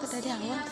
Tadi awal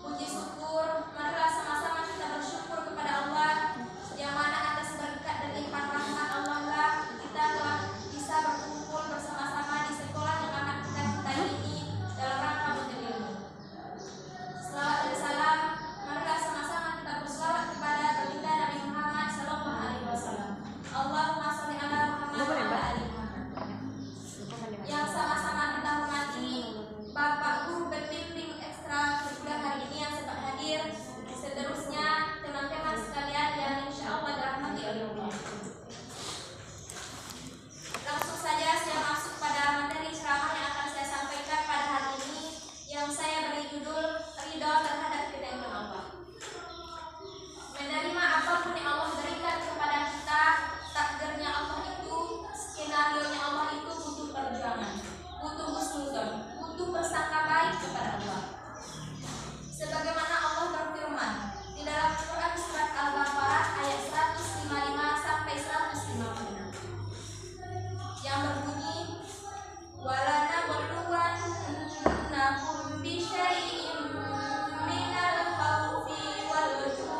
puji syukur, marilah sama-sama kita bersyukur kepada Allah, yang mana atas berkat dan limpahan rahmat Allah lah kita telah bisa berkumpul bersama-sama di sekolah yang amat kita cintai ini dalam rangka menuntut ilmu. Selawat dan salam, marilah sama-sama kita berselawat kepada baginda Nabi Muhammad SAW. Allahumma sholli ala Muhammad wa ala ali Muhammad. Yang sama-sama kita hormati Bapak Guru Pembimbing Ekstrakurikuler hari ini yang sempat hadir, seterusnya teman-teman sekalian yang insya Allah dirahmati oleh Allah. Langsung saja saya masuk pada materi ceramah yang akan saya sampaikan pada hari ini, yang saya beri judul Ridho terhadap ketentuan Allah. Menerima apapun yang Allah berikan kepada kita, takdirnya Allah itu, skenario-nya Allah itu butuh perjuangan, butuh husnuzon, butuh prasangka baik kepada Allah. Sebagaimana Allah berfirman di dalam Quran surat Al-Baqarah ayat 155 sampai 156 yang berbunyi, walanabluwannakum bisyai'im minal khawfi wal ju'i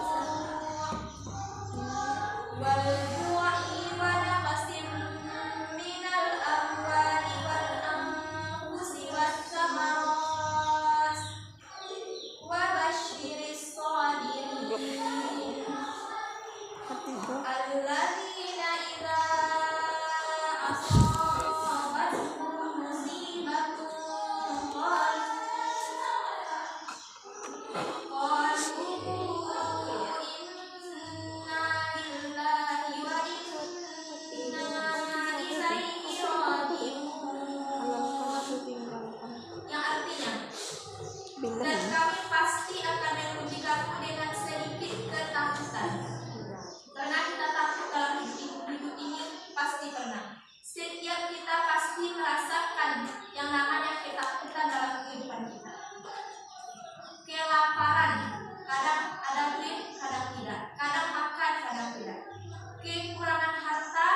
wa naqsin minal amwali wal anfusi was samarat wa basyiris shadirin alladzina idza asabatuhum musibatun qalu inna lillahi wa inna ilaihi raji'un, yang artinya, dan kami pasti akan menguji kamu dengan sedikit ketakutan. Karena kita takut dalam hidup ini pasti pernah. Setiap kita pasti merasakan yang namanya ketakutan dalam kehidupan kita. Kelaparan, kadang ada duit, kadang tidak. Kadang makan, kadang tidak. Kekurangan harta,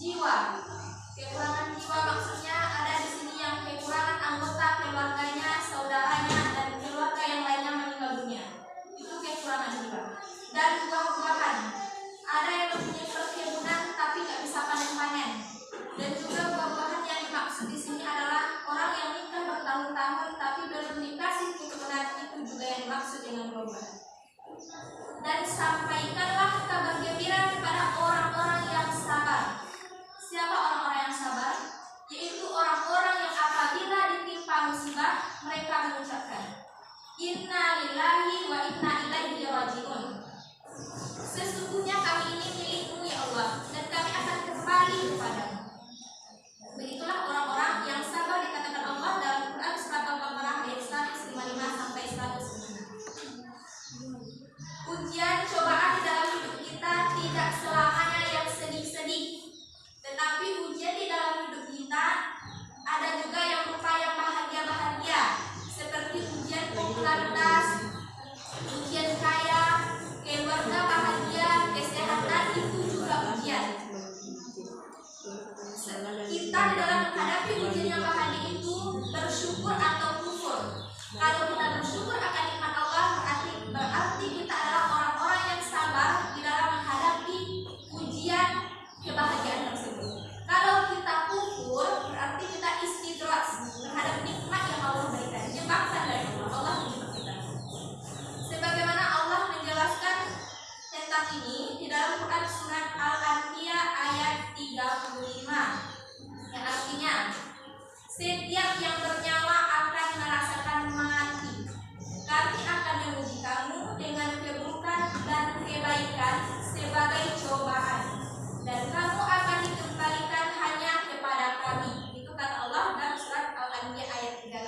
jiwa. Kekurangan jiwa maksudnya ada di sini yang kekurangan anggota keluarganya, saudaranya, dan keluarga yang lainnya meninggal dunia. Itu kekurangan jiwa. Dan buah-buahan, ada yang mempunyai perkebunan tapi nggak bisa panen-panen. Dan juga buah-buahan yang dimaksud di sini adalah orang yang nikah bertahun-tahun tapi belum dikasih keturunan, itu juga yang dimaksud dengan buah-buahan. Dan sampaikanlah kabar gembira kepada orang-orang yang sabar. Siapa orang-orang yang sabar? Yaitu orang-orang yang apabila ditimpa musibah, mereka mengucapkan inna lillahi wa inna ilaihi raji'un. Sesungguhnya kami ini milik-Mu ya Allah, dan kami akan kembali kepadamu. Begitulah orang-orang yang sabar dikatakan Allah dalam Quran surat Al-Baqarah ayat 155 sampai 156. Ujian cobaan di dalam hidup kita tidak selamanya yang sedih-sedih, tetapi ujian di dalam hidup kita ada juga yang berupa yang bahagia-bahagia, seperti ujian popularitas, ujian kaya, keluarga bahagia, kesehatan, itu juga ujian. Kita di dalam menghadapi ujian yang bahagia itu bersyukur atau kufur. Kalau kita bersyukur akan nikmat Allah, berarti kita adalah orang-orang yang sabar di dalam menghadapi ujian kebahagiaan tersebut. Kalau kita kufur, berarti kita istidrak terhadap nikmat yang Allah berikan, jebakan dari Allah menjebak kita. Sebagaimana Allah menjelaskan tentang ini di dalam Quran surat Al-Anbiya ayat 35, yang artinya setiap yang bernyawa akan merasakan mati. Kami akan menguji kamu dengan keburukan dan kebaikan sebagai cobaan, dan kamu akan dikembalikan hanya kepada kami. Itu kata Allah dalam surat Al-Anbiya ayat 35.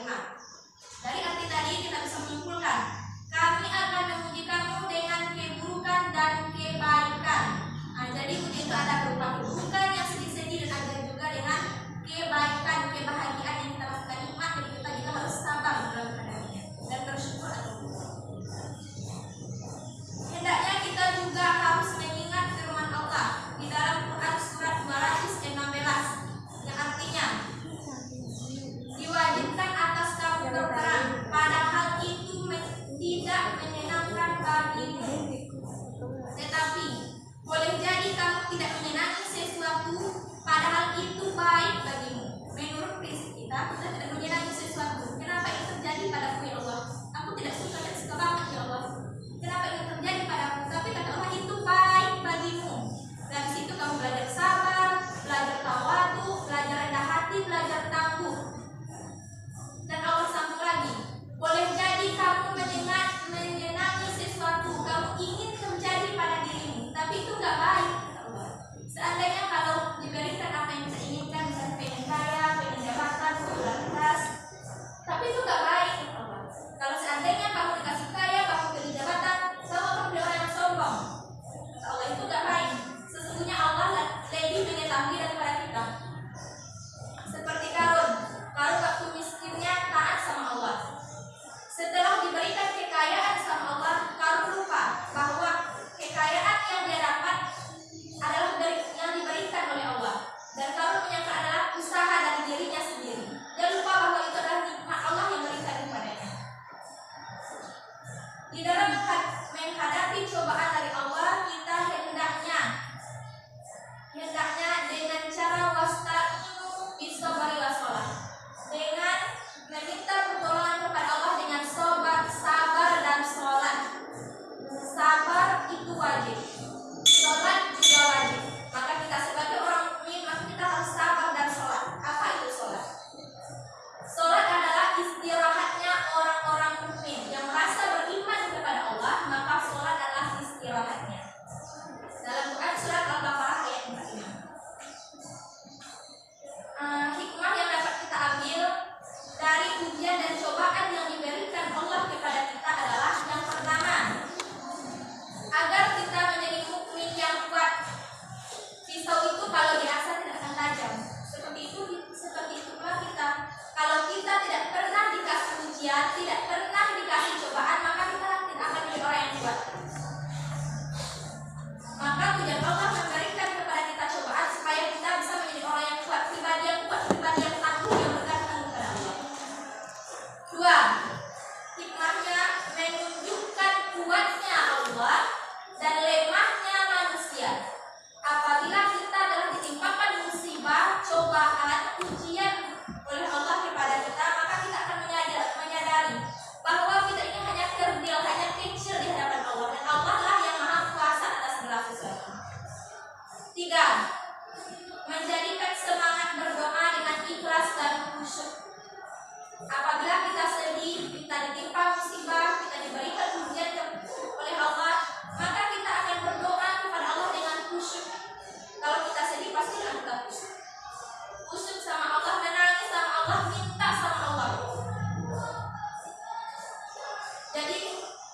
tidak pernah dikasih cobaan, maka kita tidak akan menjadi orang yang kuat. Maka pujian Allah memberikan kepada kita cobaan supaya kita bisa menjadi orang yang kuat, pribadi yang kuat, pribadi yang tangguh, yang bergantung kepada Allah. 2. Hikmahnya menunjukkan kuatnya Allah dan lemahnya manusia. Apabila kita telah ditimpakan musibah, cobaan, ujian oleh Allah kepada kita, maka kita akan menyadari bahwa kita ini hanya kerdil, hanya kecil di hadapan Allah, dan Allah lah yang maha kuasa atas segala sesuatu. 3. Menjadikan semangat berdoa dengan ikhlas dan khusyuk. Apabila kita sedih, kita ditimpa musibah, kita diberikan ujian oleh Allah, maka kita akan berdoa kepada Allah dengan khusyuk. Kalau kita sedih, pasti kita khusyuk. Khusyuk sama Allah, menangis sama Allah, minta sama Allah. Jadi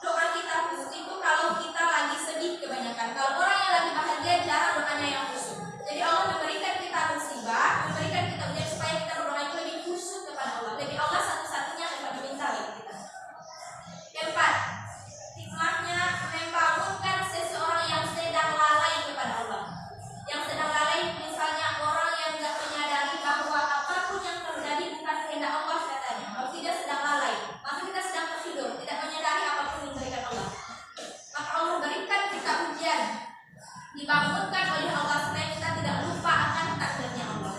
doa kita khusyuk itu kalau kita lagi sedih kebanyakan. Kalau orang yang lagi bahagia, jarang doanya yang khusyuk. Jadi Allah memberikan kita musibah, memberikan kita ujian supaya kita berdoa itu lebih khusyuk kepada Allah. Lebih Allah satu-satunya daripada minta bagi kita. 4. Hikmahnya membangunkan seseorang yang sedang lalai kepada Allah. Yang sedang lalai, misalnya orang yang tidak menyadari bahwa apapun yang terjadi bukan kehendak Allah katanya. Kalau tidak sedang lalai, maka kita sedang tertidur, tidak menyadari apapun yang diberikan Allah. Maka Allah berikan kita ujian, dibangunkan oleh Allah supaya kita tidak lupa akan takdirnya Allah.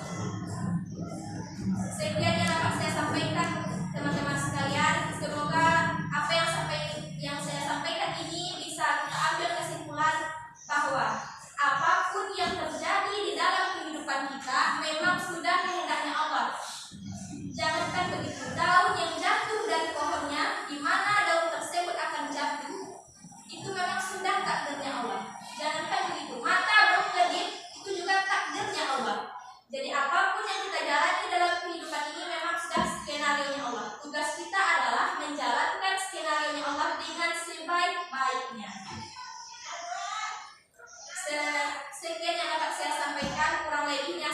Sekian yang dapat saya sampaikan teman-teman sekalian. Semoga apa yang saya sampaikan ini bisa kita ambil kesimpulan bahwa apapun yang terjadi di dalam kehidupan kita memang sudah kehendaknya Allah. Jangankan begitu, daun yang jatuh dari pohonnya, di mana daun tersebut akan jatuh, itu memang sudah takdirnya Allah. Jangankan begitu, mata berkedip itu juga takdirnya Allah. Jadi apapun yang kita jalani dalam kehidupan ini memang sudah skenario-nya Allah. Tugas kita adalah menjalankan skenario-nya Allah dengan sebaik-baiknya. Sekian yang dapat saya sampaikan, kurang lebihnya